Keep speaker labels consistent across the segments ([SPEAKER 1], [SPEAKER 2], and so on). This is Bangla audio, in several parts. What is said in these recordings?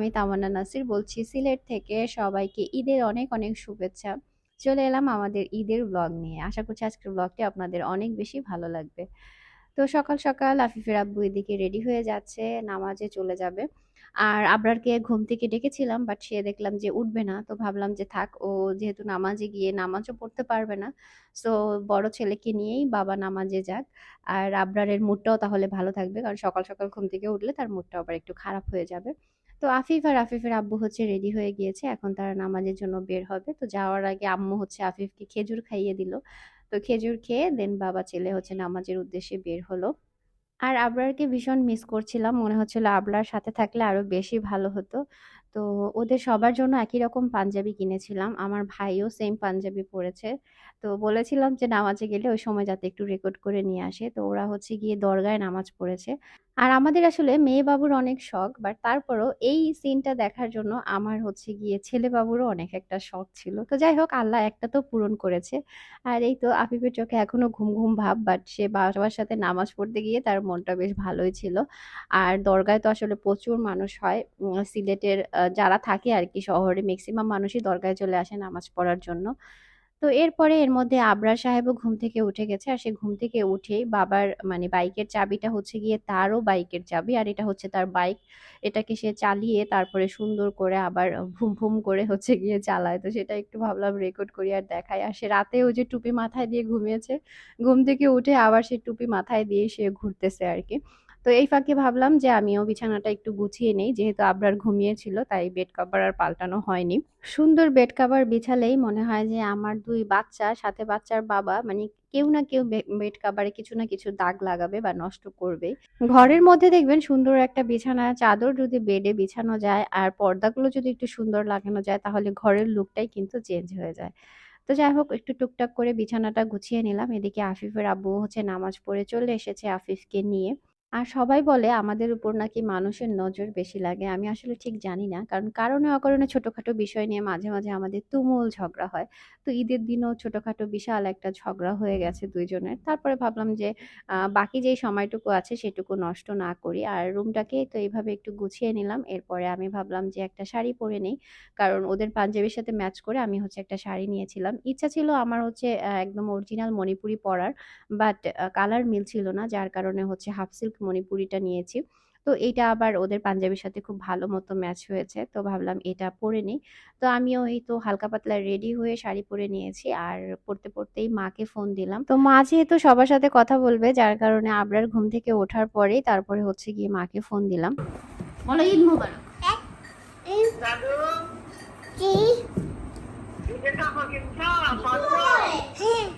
[SPEAKER 1] আমি তামান্না নাসির বলছি সিলেট থেকে। সবাইকে ঈদের অনেক অনেক শুভেচ্ছা। চলে এলাম আমাদের ঈদের ব্লগ নিয়ে। আশা করছি আজকের ব্লগটি আপনাদের অনেক বেশি ভালো লাগবে। তো সকাল সকাল আফিফের আব্বু এদিকে রেডি হয়ে যাচ্ছে, নামাজে চলে যাবে। আর আবরারকে ঘুম থেকে ডেকেছিলাম, বাট সে দেখলাম যে উঠবে না। তো ভাবলাম যে থাক, ও যেহেতু নামাজে গিয়ে নামাজও পড়তে পারবে না, সো বড় ছেলেকে নিয়েই বাবা নামাজে যাক। আর আবরারের মুডটাও তাহলে ভালো থাকবে, কারণ সকাল সকাল ঘুম থেকে উঠলে তার মুডটা আবার একটু খারাপ হয়ে যাবে। তো আফিফ আর আফিফের আব্বু হচ্ছে রেডি হয়ে গিয়েছে, এখন তারা নামাজের জন্য বের হবে। তো যাওয়ার আগে আম্মু হচ্ছে আফিফকে খেজুর খাইয়ে দিল। তো খেজুর খেয়ে দেন বাবা ছেলে হচ্ছে নামাজের উদ্দেশ্যে বের হলো। আর আবরারকে ভীষণ মিস করছিলাম। মনে হচ্ছিল আবরার সাথে থাকলে আরো বেশি ভালো হতো। তো ওদের সবার জন্য একই রকম পাঞ্জাবি কিনেছিলাম। আমার ভাইও সেম পাঞ্জাবি পড়েছে। তো বলেছিলাম যে নামাজে গেলে ওই সময় যাতে একটু রেকর্ড করে নিয়ে আসে। তো ওরা হচ্ছে গিয়ে দরগায় নামাজ পড়েছে। আর আমাদের আসলে মেয়ে বাবুর অনেক শখ, বাট তারপরও এই সিনটা দেখার জন্য আমার হচ্ছে গিয়ে ছেলে বাবুরও অনেক একটা শখ ছিল। তো যাই হোক, আল্লাহ একটা তো পূরণ করেছে। আর এই তো আফিফের চোখে এখনো ঘুম ঘুম ভাব, বাট সে বাবার সাথে নামাজ পড়তে গিয়ে তার মনটা বেশ ভালোই ছিল। আর দরগায় তো আসলে প্রচুর মানুষ হয়। সিলেটের যারা থাকে আর কি, শহরে ম্যাক্সিমাম মানুষই দরগায় চলে আসে নামাজ পড়ার জন্য। তো এরপরে এর মধ্যে আবরার সাহেবও ঘুম থেকে উঠে গেছে। আর সে ঘুম থেকে উঠেই বাবার মানে বাইকের চাবিটা হচ্ছে গিয়ে তারও বাইকের চাবি, আর এটা হচ্ছে তার বাইক। এটাকে সে চালিয়ে তারপরে সুন্দর করে আবার ভুম ভুম করে হচ্ছে গিয়ে চালায়। তো সেটা একটু ভাবলাম রেকর্ড করি আর দেখাই। আর সে রাতে ওই যে টুপি মাথায় দিয়ে ঘুমিয়েছে, ঘুম থেকে উঠে আবার সে টুপি মাথায় দিয়ে সে ঘুরতেছে আর কি। তো এই ফাঁকে ভাবলাম যে আমিও বিছানাটা একটু গুছিয়ে নেই, যেহেতু আবরার ঘুমিয়েছিল তাই বেড কভার আর পাল্টানো হয়নি। সুন্দর বেড কভার বিছালেই মনে হয় যে আমার ২ বাচ্চা, সাথে বাচ্চার বাবা, মানে কেউ না কেউ বেড কভারে কিছু না কিছু দাগ লাগাবে বা নষ্ট করবেই। ঘরের মধ্যে দেখবেন সুন্দর একটা বিছানার চাদর যদি বেডে বিছানো যায় আর পর্দাগুলো যদি একটু সুন্দর লাগানো যায়, তাহলে ঘরের লুকটাই কিন্তু চেঞ্জ হয়ে যায়। তো যাই হোক, একটু টুকটাক করে বিছানাটা গুছিয়ে নিলাম। এদিকে আফিফের আব্বু হচ্ছে নামাজ পড়ে চলে এসেছে আফিফকে নিয়ে। আর সবাই বলে আমাদের উপর নাকি মানুষের নজর বেশি লাগে। আমি আসলে ঠিক জানি না। কারণ কারণে অকারণে ছোটখাটো বিষয় নিয়ে মাঝে, মাঝে আমাদের তুমুল ঝগড়া হয়। তো ঈদের দিনও ছোটখাটো বিশাল একটা ঝগড়া হয়ে গেছে ২ জনের। তারপরে ভাবলাম যে বাকি যেই সময়টুকু আছে সেটুকু নষ্ট না করি। আর রুমটাকে তো এভাবে একটু গুছিয়ে নিলাম। এরপরে আমি ভাবলাম যে একটা শাড়ি পরে নেই। কারণ ওদের পাঞ্জাবির সাথে ম্যাচ করে আমি হচ্ছে একটা শাড়ি নিয়েছিলাম। ইচ্ছা ছিল আমার হচ্ছে একদম অরিজিনাল মণিপুরি পরার। বাট কালার মিলছিল না। যার কারণে হচ্ছে হাফ সিল্ক মণিপুরিটা নিয়েছি। তো এইটা আবার ওদের পাঞ্জাবির সাথে খুব ভালো মতো ম্যাচ হয়েছে। তো ভাবলাম এটা পরে নিই। তো আমিও এই তো হালকা পাতলা রেডি হয়ে শাড়ি পরে নিয়েছি। আর পড়তে, পড়তেই মাকে ফোন দিলাম। তো মা যেহেতু সবার সাথে কথা বলবে, যার কারণে আবরার ঘুম থেকে ওঠার পরেই তারপরে হচ্ছে গিয়ে মাকে ফোন দিলাম। বলো ঈদ মোবারক।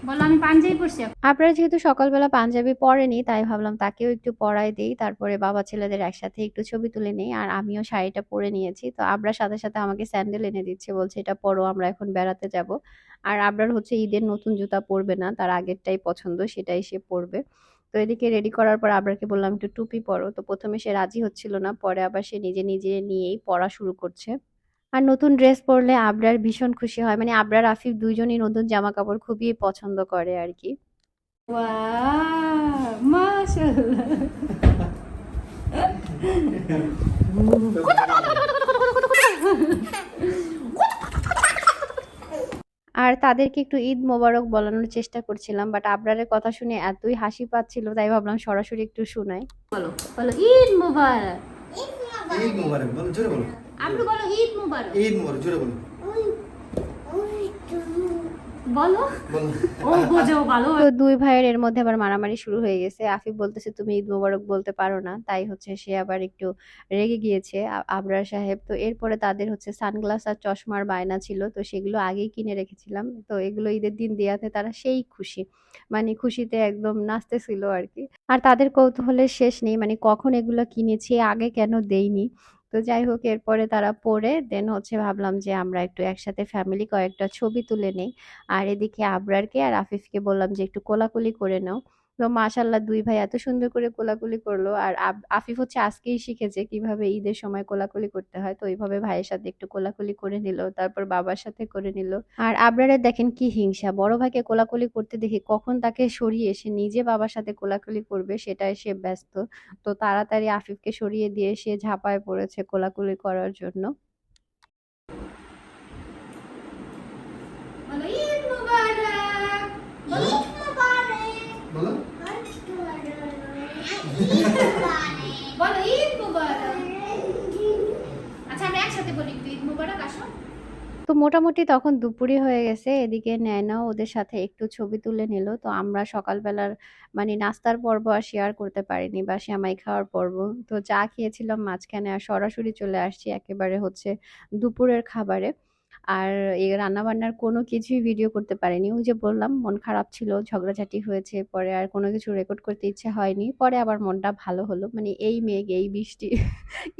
[SPEAKER 1] বলো আমি পাঞ্জাবি পরছি। আপনারা যেহেতু সকালবেলা পাঞ্জাবি পরেনি, তাই ভাবলাম তাকেও একটু পরায় দেই। তারপরে বাবা ছেলেদের একসাথে একটু ছবি তুলে নেই। আর আমিও শাড়িটা পরে নিয়েছি। তো আবরার সাথে, সাথে আমাকে স্যান্ডেল এনে দিচ্ছে। বলছে এটা পরো, আমরা এখন বেড়াতে যাব। আর আবরার হচ্ছে ঈদের নতুন জুতা পরবে না। তার আগেরটাই পছন্দ, সেটাই সে পরবে। তো এদিকে রেডি করার পর আবরারকে বললাম একটু টুপি পরো। তো ১ম এ সে রাজি হচ্ছিল না। পরে আবার সে নিজে, নিজে নিয়েই পরা শুরু করছে। আর নতুন ড্রেস পরলে আবরার ভীষণ খুশি হয়। মানে আবরার আফিফ ২ জনই নতুন জামাকাপড় খুবই পছন্দ করে আরকি। ওয়াও! মাশাআল্লাহ। আর তাদেরকে একটু ঈদ মোবারক বলানোর চেষ্টা করছিলাম। বাট আবরারের কথা শুনে এতই হাসি পাচ্ছিল, তাই ভাবলাম সরাসরি একটু শুনাই। বলো, বলো ঈদ মোবারক। ঈদ মোবারক বলো, জোরে বলো। আব্বু বলো ঈদ মোবারক। ঈদ মোবারক জোরে বলো। বলো বলো। ও বোঝাও ভালো। তো ২ ভাইয়ের এর মধ্যে আবার মারামারি শুরু হয়ে গেছে। আফিফ বলতেছে তুমি ঈদ মোবারক বলতে পারো না। তাই হচ্ছে সে আবার একটু রেগে গিয়েছে আবরার সাহেব। তো এরপরে তাদের হচ্ছে সানগ্লাস আর চশমার বায়না ছিল। তো সেগুলো আগেই কিনে রেখেছিলাম। তো এগুলো ঈদের দিন দেয়াতে তারা সেই খুশি। মানে খুশিতে একদম নাচতেছিল আরকি। আর তাদের কৌতূহলের শেষ নেই। মানে কখন এগুলো কিনেছি, আগে কেন দেইনি। তো যাই হোক, এরপরে তারা পড়ে দেন হচ্ছে ভাবলাম যে আমরা একটু একসাথে ফ্যামিলি কয়েকটা ছবি তুলে নেই। আর এদিকে আবরারকে আর আফিফকে বললাম যে একটু কোলাকুলি করে নাও। তো মাশাল্লাহ ২ ভাই এত সুন্দর করে কোলাকুলি করলো। আর আফিফ হচ্ছে আজকেই শিখেছে কিভাবে ঈদের সময় কোলাকুলি করতে হয়। তো ওইভাবে ভাইয়ের সাথে একটু কোলাকুলি করে নিল। তারপর বাবার সাথে করে নিল। আর আবরারের দেখেন কি হিংসা। বড় ভাইকে কোলাকুলি করতে দেখে কখন তাকে সরিয়ে সে নিজে বাবার সাথে কোলাকুলি করবে সেটাই সে ব্যস্ত। তো তাড়াতাড়ি আফিফকে সরিয়ে দিয়ে সে ঝাঁপায় পড়েছে কোলাকুলি করার জন্য। বলো ঈদ মুবারক, বলো ঈদ মুবারক, বলো বলো ঈদ মুবারক। আচ্ছা আমরা একসাথে বলি একটু ঈদ মুবারক, আসো। তো মোটামুটি তখন দুপুরই হয়ে গেছে। এদিকে নেয়নাও ওদের সাথে একটু ছবি তুলে নিল। তো আমরা সকালবেলার মানে নাস্তার পর্ব আর শেয়ার করতে পারিনি বা সেমাই খাওয়ার পর্ব। তো চা খেয়েছিলাম মাঝখানে আর সরাসরি চলে আসছি একেবারে হচ্ছে দুপুরের খাবারে। আর এই রান্নাবান্নার কোনো কিছুই ভিডিও করতে পারিনি। ওই যে বললাম মন খারাপ ছিল, ঝগড়াঝাটি হয়েছে। পরে আর কোনো কিছু রেকর্ড করতে ইচ্ছে হয়নি। পরে আবার মনটা ভালো হলো। মানে এই মেঘ, এই বৃষ্টি,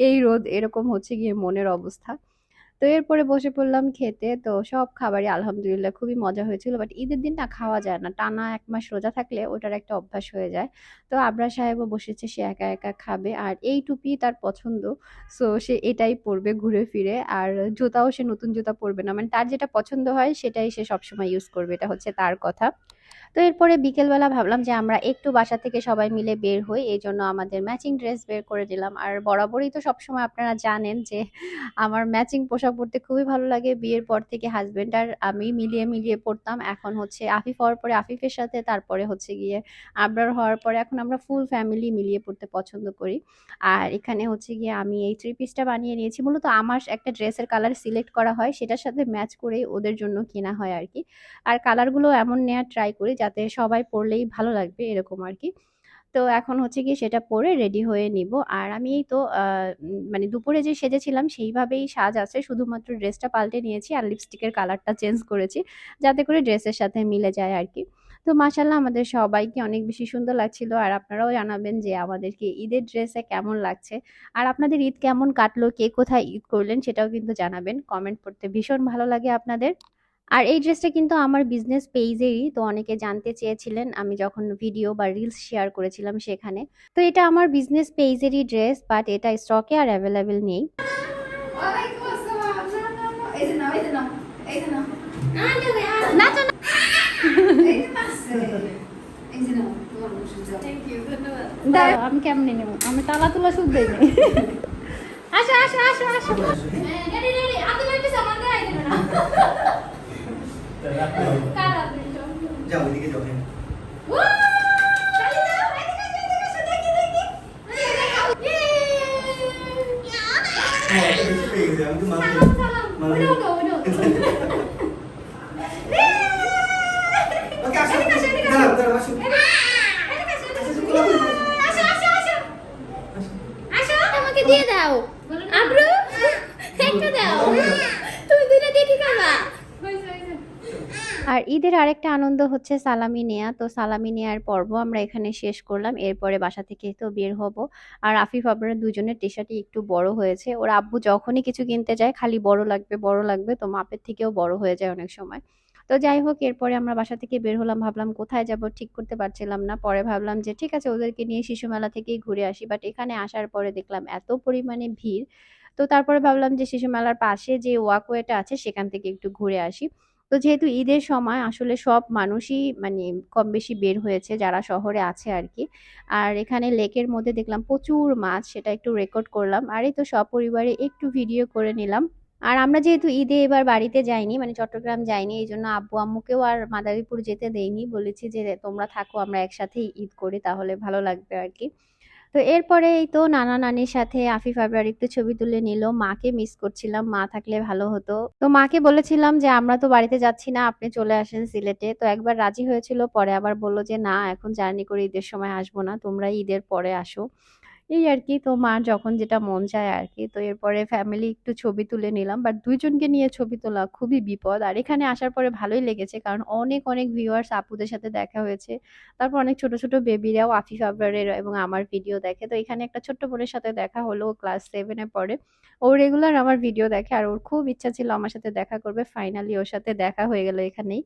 [SPEAKER 1] এই রোদ এরকম হচ্ছে গিয়ে মনের অবস্থা। তো এরপরে বসে পড়লাম খেতে। তো সব খাবারই আলহামদুলিল্লাহ খুবই মজা হয়েছিল। বাট ঈদের দিন না খাওয়া যায় না। টানা ১ মাস রোজা থাকলে ওটার একটা অভ্যাস হয়ে যায়। তো আবরার সাহেবও বসেছে, সে একা, একা খাবে। আর এই টুপি তার পছন্দ। সো সে এটাই পড়বে ঘুরে ফিরে। আর জুতাও সে নতুন জুতা পরবে না। মানে তার যেটা পছন্দ হয় সেটাই সে সবসময় ইউজ করবে। এটা হচ্ছে তার কথা। তো এরপরে বিকেলবেলা ভাবলাম যে আমরা একটু বাসা থেকে সবাই মিলে বের হই। এজন্য আমাদের ম্যাচিং ড্রেস বের করে দিলাম। আর বরাবরই তো সবসময় আপনারা জানেন যে আমার ম্যাচিং পোশাক পরতে খুবই ভালো লাগে। বিয়ের পর থেকে হাসব্যান্ড আর আমি মিলিয়ে, মিলিয়ে পড়তাম। এখন হচ্ছে আফিফ হওয়ার পরে আফিফের সাথে, তারপরে হচ্ছে গিয়ে আবরার হওয়ার পরে এখন আমরা ফুল ফ্যামিলি মিলিয়ে পড়তে পছন্দ করি। আর এখানে হচ্ছে গিয়ে আমি এই 3 পিসটা বানিয়ে নিয়েছি। মূলত আমার একটা ড্রেসের কালার সিলেক্ট করা হয়, সেটার সাথে ম্যাচ করেই ওদের জন্য কেনা হয় আরকি। আর কালারগুলো এমন নেয়ার ট্রাই করি যাতে সবাই পড়লেই ভালো লাগবে এরকম আরকি। তো এখন হচ্ছে গিয়ে সেটা পরে রেডি হয়ে নিব। আর আমি এই তো মানে দুপুরে যে সেজেছিলাম সেইভাবেই সাজ আছে। শুধুমাত্র ড্রেসটা পাল্টে নিয়েছি আর লিপস্টিকের কালারটা চেঞ্জ করেছি। যাতে করে ড্রেসের সাথে মিলে যায় আরকি। তো মাশাআল্লাহ আমাদের সবাইকে অনেক বেশি সুন্দর লাগছিল। আর আপনারাও জানাবেন যে আমাদেরকে ঈদের ড্রেসে কেমন লাগছে। আর আপনাদের ঈদ কেমন কাটলো? কে কোথায় ঈদ করলেন? সেটাও কিন্তু জানাবেন। কমেন্ট পড়তে ভীষণ ভালো লাগে আপনাদের। আর এই ড্রেসটা কিন্তু আমার বিজনেস পেজেরই। তো অনেকে জানতে চেয়েছিলেন আমি যখন ভিডিও বা রিলস শেয়ার করেছিলাম সেখানে। তো এটা আমার বিজনেস পেজেরই ড্রেস, বাট এটা স্টকে আর অ্যাভেলেবেল নেই। ওয়ালাইকুম আসসালাম। না, না, না। এই যে নাও, এই যে নাও, এই যে নাও। নাচো না। এই যে নাচছে। এই যে নাও, তোমার বসে যাও। থ্যাংক ইউ, ধন্যবাদ। দাঁড়াও, আমি কেমনে নেব? আমি তালা তুলা সুদ দেই নাই। আসো, আসো, আসো, আসো। হ্যাঁ, রেডি, রেডি। আদি বাইতে সামান দেয় দেবে না। যাও ওইদিকে যাও। আমাকে দিয়ে দাও আব্রু, একটা দাও। তুমি দুইটা দিয়ে কি করবা? আর ঈদের আরেকটা আনন্দ হচ্ছে সালামি নেয়া। তো সালামি নেয়ার পর্ব আমরা এখানে শেষ করলাম। এরপরে বাসা থেকে তো বের হব। আর আফিফ আবরার দুজনের টি-শার্টই একটু বড় হয়েছে। ওর আব্বু যখনই কিছু কিনতে যায় খালি বড় লাগবে, বড় লাগবে। তো মাপের থেকেও বড় হয়ে যায় অনেক সময়। তো যাই হোক এরপরে আমরা বাসা থেকে বের হলাম। ভাবলাম কোথায় যাব ঠিক করতে পারছিলাম না। পরে ভাবলাম যে ঠিক আছে ওদেরকে নিয়ে শিশু মেলা থেকেই ঘুরে আসি। বাট এখানে আসার পরে দেখলাম এত পরিমাণে ভিড়। তো তারপরে ভাবলাম যে শিশু মেলার পাশে যে ওয়াকওয়েটা আছে সেখান থেকে একটু ঘুরে আসি। তো যেহেতু ঈদের সময় আসলে সব মানুষই মানে কম বেশি বের হয়েছে যারা শহরে আছে আরকি। আর এখানে লেকের মধ্যে দেখলাম প্রচুর মাছ, সেটা একটু রেকর্ড করলাম। আর এই তো সপরিবারে একটু ভিডিও করে নিলাম। আর আমরা যেহেতু ঈদে এবার বাড়িতে যাইনি, মানে চট্টগ্রাম যাইনি, এইজন্য আব্বু আম্মুকেও আর মাদারীপুর যেতে দেইনি। বলেছি যে তোমরা থাকো, আমরা একসাথেই ঈদ করি, তাহলে ভালো লাগবে আরকি। তো এরপরে এই তো নানা-নানির সাথে আফিফ আবরার একটু ছবি তুলে নিল। মাকে মিস করছিলাম, মা থাকলে ভালো হতো। তো মাকে বলেছিলাম যে আমরা তো বাড়িতে যাচ্ছি না, আপনি চলে আসেন সিলেটে। তো একবার রাজি হয়েছিল, পরে আবার বলল যে না এখন জার্নি করে ঈদের সময় আসবো না, তোমরা ঈদের পরে আসো। এই আরকি। তো মার যখন যেটা মন চায় আরকি। তো এরপরে ফ্যামিলি একটু ছবি তুলে নিলাম। বাট ২ জনকে নিয়ে ছবি তোলা খুবই বিপদ। আর এখানে আসার পরে ভালোই লেগেছে। কারণ অনেক, অনেক ভিউয়ার্স আপুদের সাথে দেখা হয়েছে। তারপর অনেক ছোট, ছোট বেবিরাও আফিফ আবরারের এবং আমার ভিডিও দেখে। তো এখানে একটা ছোট্ট বোনের সাথে দেখা হলো। ও ক্লাস 7 এ পড়ে। ও রেগুলার আমার ভিডিও দেখে। আর ওর খুব ইচ্ছা ছিল আমার সাথে দেখা করবে। ফাইনালি ওর সাথে দেখা হয়ে গেল এখানেই।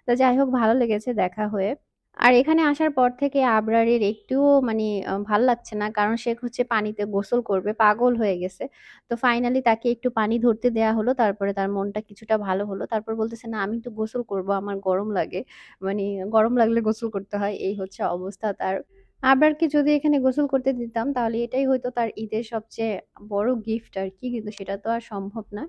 [SPEAKER 1] তো যাই হোক ভালো লেগেছে দেখা হয়ে। আর এখানে আসার পর থেকে আবরারের একটুও মানে ভাল লাগছে না। কারণ সে হচ্ছে পানিতে গোসল করবে, পাগল হয়ে গেছে। তো ফাইনালি তাকে একটু পানি ধরতে দেয়া হলো। তারপরে তার মনটা কিছুটা ভালো হলো। তারপর বলতেছে, "না আমি একটু গোসল করব, আমার গরম লাগে।" মানে গরম লাগলে গোসল করতে হয়, এই হচ্ছে অবস্থা তার। আবরারকে যদি এখানে গোসল করতে দিতাম তাহলে এটাই হয়তো তার ঈদের সবচেয়ে বড় গিফট আরকি। কিন্তু সেটা তো আর সম্ভব না।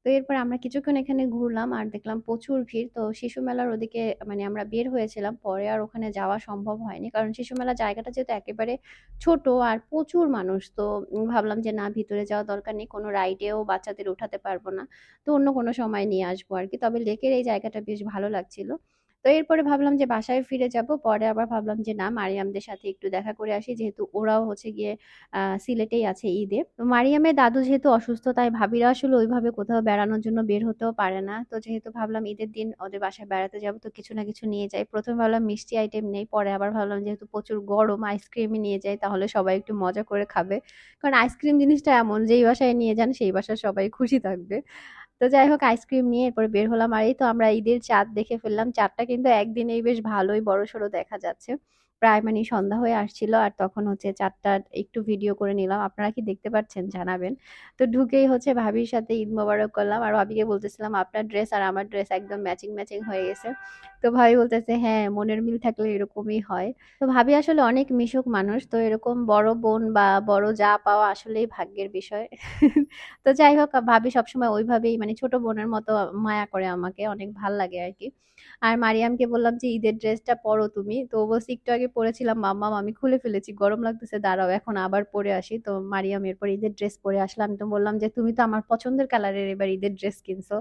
[SPEAKER 1] তো এরপর আমরা কিছুক্ষণ এখানে ঘুরলাম আর দেখলাম প্রচুর ভিড়। তো শিশু মেলার ওদিকে মানে আমরা বের হয়েছিলাম। পরে আর ওখানে যাওয়া সম্ভব হয়নি। কারণ শিশু মেলার জায়গাটা যেহেতু একেবারে ছোট আর প্রচুর মানুষ, তো ভাবলাম যে না, ভিতরে যাওয়া দরকার নেই। কোনো রাইডেও বাচ্চাদের উঠাতে পারবো না। তো অন্য কোনো সময় নিয়ে আসবো আরকি। তবে লেকের এই জায়গাটা বেশ ভালো লাগছিল। তো এরপরে ভাবলাম যে বাসায় ফিরে যাবো। পরে আবার ভাবলাম যে না, মারিয়ামদের সাথে একটু দেখা করে আসি। যেহেতু ওরাও হচ্ছে গিয়ে সিলেটেই আছে ঈদে। তো মারিয়ামের দাদু যেহেতু অসুস্থ, তাই ভাবিরা আসলে ওইভাবে কোথাও বেড়ানোর জন্য বের হতেও পারে না। তো যেহেতু ভাবলাম ঈদের দিন ওদের বাসায় বেড়াতে যাবো, তো কিছু না কিছু নিয়ে যাই। ১ম এ ভাবলাম মিষ্টি আইটেম নেই। পরে আবার ভাবলাম যেহেতু প্রচুর গরম, আইসক্রিমই নিয়ে যাই, তাহলে সবাই একটু মজা করে খাবে। কারণ আইসক্রিম জিনিসটা এমন, যেই বাসায় নিয়ে যান সেই বাসার সবাই খুশি থাকবে। তো যাই হোক, আইসক্রিম নিয়ে এরপরে বের হলাম। আর এই তো আমরা ঈদের চাঁদ দেখে ফেললাম। চাঁদটা কিন্তু একদিনেই বেশ ভালোই বড়সড় দেখা যাচ্ছে। প্রায় মানে সন্ধ্যা হয়ে আসছিল আর তখন হচ্ছে চাঁদটা একটু ভিডিও করে নিলাম। আপনারা কি দেখতে পাচ্ছেন জানাবেন। তো ঢুকেই হচ্ছে ভাবির সাথে ঈদ মোবারক করলাম আর ভাবিকে বলতেছিলাম আপনার ড্রেস আর আমার ড্রেস একদম ম্যাচিং ম্যাচিং হয়ে গেছে। তো ভাবি বলতেছে হ্যাঁ, মনের মিল থাকলে এরকমই হয়। তো ভাবি আসলে অনেক মিশুক মানুষ, তো এরকম বড় বোন বা বড় যা পাওয়া আসলেই ভাগ্যের বিষয়। তো যাই হোক, ভাবি সবসময় ওইভাবেই মানে ছোট বোনের মতো মায়া করে আমাকে, অনেক ভাল লাগে আর কি। আর মারিয়ামকে বললাম যে ঈদের ড্রেসটা পরো তুমি, তো ও বলছে একটু আগে পরেছিলাম মাম্মাম, আমি খুলে ফেলেছি, গরম লাগতেছে, দাঁড়াও এখন আবার পরে আসি। তো মারিয়াম এরপর ঈদের ড্রেস পরে আসলাম। তো বললাম যে তুমি তো আমার পছন্দের কালারের এবার ঈদের ড্রেস কিনছো।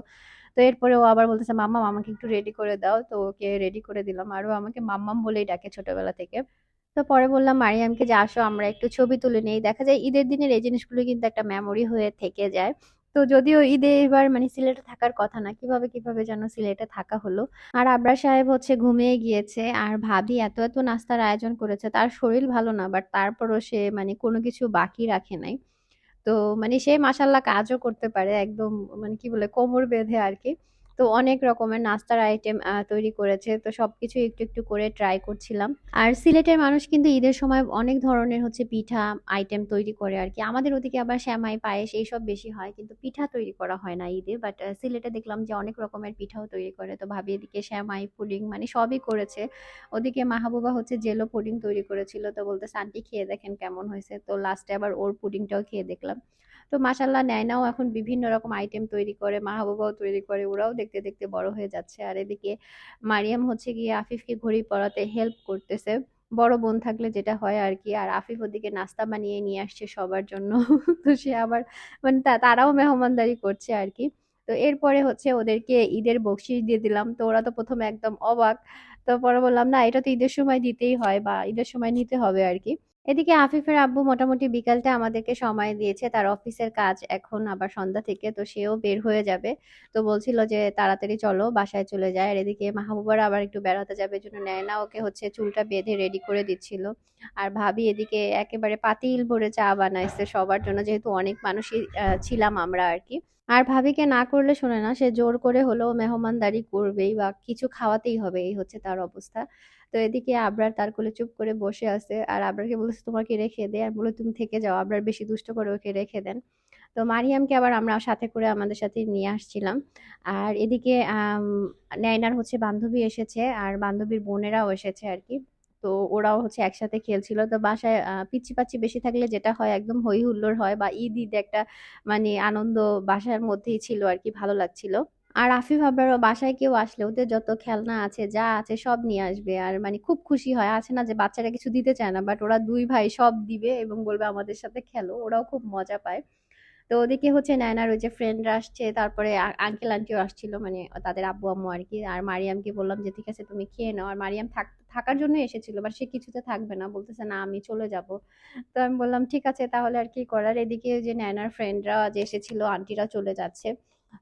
[SPEAKER 1] তো এরপরে ও আবার বলতেছে মাম্মাম আমাকে একটু রেডি করে দাও, তো ওকে রেডি করে দিলাম। আর ও আমাকে মাম্মাম বলেই ডাকে ছোটবেলা থেকে। তো পরে বললাম মারিয়ামকে যে আসো আমরা একটু ছবি তুলে নেই। দেখা যায় ঈদের দিনের এই জিনিসগুলো কিন্তু একটা মেমোরি হয়ে থেকে যায়। তো যদিও ঈদে এবার মানে সিলেটে থাকার কথা না, কিভাবে কিভাবে যেন সিলেটে থাকা হলো। আর আবরার সাহেব হচ্ছে ঘুমিয়ে গিয়েছে আর ভাবি এত এত নাস্তার আয়োজন করেছে, তার শরীর ভালো না, বাট তারপরও সে মানে কোনো কিছু বাকি রাখে নাই। তো মানে সে মাশাআল্লাহ কাজও করতে পারে একদম, মানে কি বলে, কোমর বেঁধে আরকি। তো অনেক রকমের নাস্তার আইটেম তৈরি করেছে। তো সবকিছু একটু, একটু করে ট্রাই করছিলাম। আর সিলেটের মানুষ কিন্তু ঈদের সময় অনেক ধরনের হচ্ছে পিঠা আইটেম তৈরি করে আরকি। আমাদের ওদিকে আবার সেমাই, পায়েস এইসব বেশি হয়। কিন্তু পিঠা তৈরি করা হয় না ঈদে। বাট সিলেটে দেখলাম যে অনেক রকমের পিঠাও তৈরি করে। তো ভাবি এদিকে সেমাই, পুডিং মানে সবই করেছে। ওদিকে মাহবুবা হচ্ছে জেলো পুডিং তৈরি করেছিল। তো বলতেছে আন্টি খেয়ে দেখেন কেমন হয়েছে। তো লাস্টে আবার ওর পুডিংটাও খেয়ে দেখলাম। তো মাশাল্লাহ নেয়নাও এখন বিভিন্ন রকম আইটেম তৈরি করে, মাহবুবাও তৈরি করে, ওরাও দেখতে দেখতে বড় হয়ে যাচ্ছে। আর এদিকে মারিয়াম হচ্ছে গিয়ে আফিফকে ঘড়ি পরাতে হেল্প করতেছে। বড় বোন থাকলে যেটা হয় আর কি। আর আফিফ ওদিকে নাস্তা বানিয়ে নিয়ে আসছে সবার জন্য। তো সে আবার মানে তারাও মেহমানদারি করছে আর কি। তো এরপরে হচ্ছে ওদেরকে ঈদের বকশিস দিয়ে দিলাম। তো ওরা তো প্রথমে একদম অবাক। তো পরে বললাম না, এটা তো ঈদের সময় দিতেই হয় বা ঈদের সময় নিতে হবে আর কি। এদিকে আফিফের আব্বু মোটামুটি বিকালটা আমাদেরকে সময় দিয়েছে, তার অফিসের কাজ এখন আবার সন্ধ্যা থেকে, তো সেও বের হয়ে যাবে। তো বলছিল যে তাড়াতাড়ি চলো বাসায় চলে যায়। আর এদিকে মাহবুবার আবার একটু বেড়াতে যাবে, জন্য নেয়না ওকে হচ্ছে চুলটা বেঁধে রেডি করে দিচ্ছিল। আর ভাবি এদিকে একেবারে পাতিল ভরে চা বানাইছে সবার জন্য, যেহেতু অনেক মানুষই ছিলাম আমরা আর কি। আর ভাবিকে না করলে শোনে না, সে জোর করে হলেও মেহমানদারি করবেই বা কিছু খাওয়াতেই হবে, এই হচ্ছে তার অবস্থা। তো এদিকে আবরার তার কোলে চুপ করে বসে আছে আর আবরারকে বলেছে তোমাকে রেখে দে, আর বলে তুমি থেকে যাও, আবরার বেশি দুষ্ট করে ওকে রেখে দেন। তো মারিয়ামকে আবার আমরা সাথে করে আমাদের সাথে নিয়ে আসছিলাম। আর এদিকে নাইনার হচ্ছে বান্ধবী এসেছে আর বান্ধবীর বোনেরাও এসেছে আর কি। তো ওরাও হচ্ছে একসাথে খেলছিল। তো বাসায় পিচ্চি পাচ্চি বেশি থাকলে যেটা হয় একদম হই হুল্লোড় হয়, বা ঈদ ঈদ একটা মানে আনন্দ বাসার মধ্যেই ছিল আর কি, ভালো লাগছিল। আর আফিফ আবার বাসায় কেউ আসলে ওদের যত খেলনা আছে যা আছে সব নিয়ে আসবে আর মানে খুব খুশি হয়। আছে না যে বাচ্চারা কিছু দিতে চায় না, বাট ওরা দুই ভাই সব দিবে এবং বলবে আমাদের সাথে খেলো, ওরাও খুব মজা পায়। তো ওদিকে হচ্ছে নায়নার ওই যে ফ্রেন্ডরা আসছে, তারপরে আঙ্কেল আন্টিও আসছিল, মানে তাদের আব্বু আম্মু আর কি। আর মারিয়ামকে বললাম যে ঠিক আছে তুমি খেয়ে নাও। আর মারিয়াম থাকার জন্য এসেছিল, বাট সে কিছুতে থাকবে না, বলতেছে না আমি চলে যাব। তো আমি বললাম ঠিক আছে তাহলে আর কি করার। এদিকে ওই যে নায়নার ফ্রেন্ডরা যে এসেছিল আন্টিরা চলে যাচ্ছে।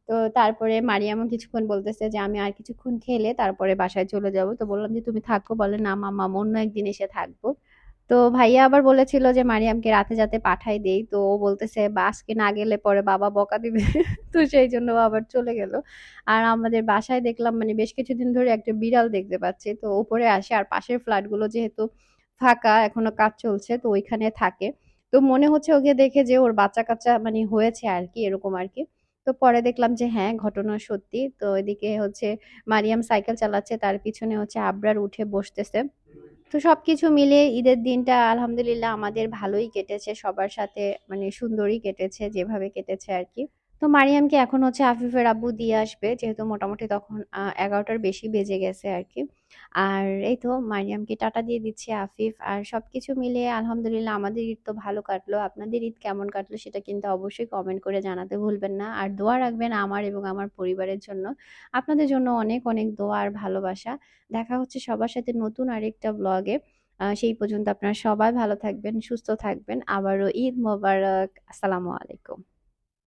[SPEAKER 1] তো তারপরে মারিয়ামও কিছুক্ষণ বলতেছে যে আমি আর কিছুক্ষণ খেলে তারপরে বাসায় চলে যাব। তো বললাম যে তুমি থাকো, বলে না মাম্মা অন্য একদিন এসে থাকবো। তো ভাইয়া আবার বলেছিল যে মারিয়ামকে রাতে যাতে পাঠাই দেই, তো ও বলতেছে বা আজকে না গেলে পরে বাবা বকা দিবে। তো সেই জন্য ও আবার চলে গেল। আর আমাদের বাসায় দেখলাম মানে বেশ কিছুদিন ধরে একটা বিড়াল দেখতে পাচ্ছি, তো উপরে আসে আর পাশের ফ্ল্যাট গুলো যেহেতু ফাঁকা, এখনো কাজ চলছে, তো ওইখানে থাকে। তো মনে হচ্ছে ওকে দেখে যে ওর বাচ্চা কাচ্চা মানে হয়েছে আর কি, এরকম আর কি। তো পরে দেখলাম যে হ্যাঁ, ঘটনা সত্যি। তো এদিকে হচ্ছে মারিয়াম সাইকেল চালাচ্ছে, তার পিছনে হচ্ছে আবরার উঠে বসতেছে। তো সবকিছু মিলিয়ে ঈদের দিনটা আলহামদুলিল্লাহ আমাদের ভালোই কেটেছে, সবার সাথে মানে সুন্দরই কেটেছে, যেভাবে কেটেছে আর কি। তো মারিয়ামকে এখন হচ্ছে আফিফের আব্বু দিয়ে আসবে, যেহেতু মোটামুটি তখন 11টার বেশি বেজে গেছে আর কি। আর এই তো মারিয়ামকে টাটা দিয়ে দিচ্ছে আফিফ। আর সবকিছু মিলিয়ে আলহামদুলিল্লাহ আমাদের ঈদ তো ভালো কাটলো। আপনাদের ঈদ কেমন কাটলো সেটা কিন্তু অবশ্যই কমেন্ট করে জানাতে ভুলবেন না। আর দোয়া রাখবেন আমার এবং আমার পরিবারের জন্য। আপনাদের জন্য অনেক অনেক দোয়া আর ভালোবাসা। দেখা হচ্ছে সবার সাথে নতুন আরেকটা ব্লগে। সেই পর্যন্ত আপনারা সবাই ভালো থাকবেন, সুস্থ থাকবেন। আবারও ঈদ মোবারক। আসসালামু আলাইকুম।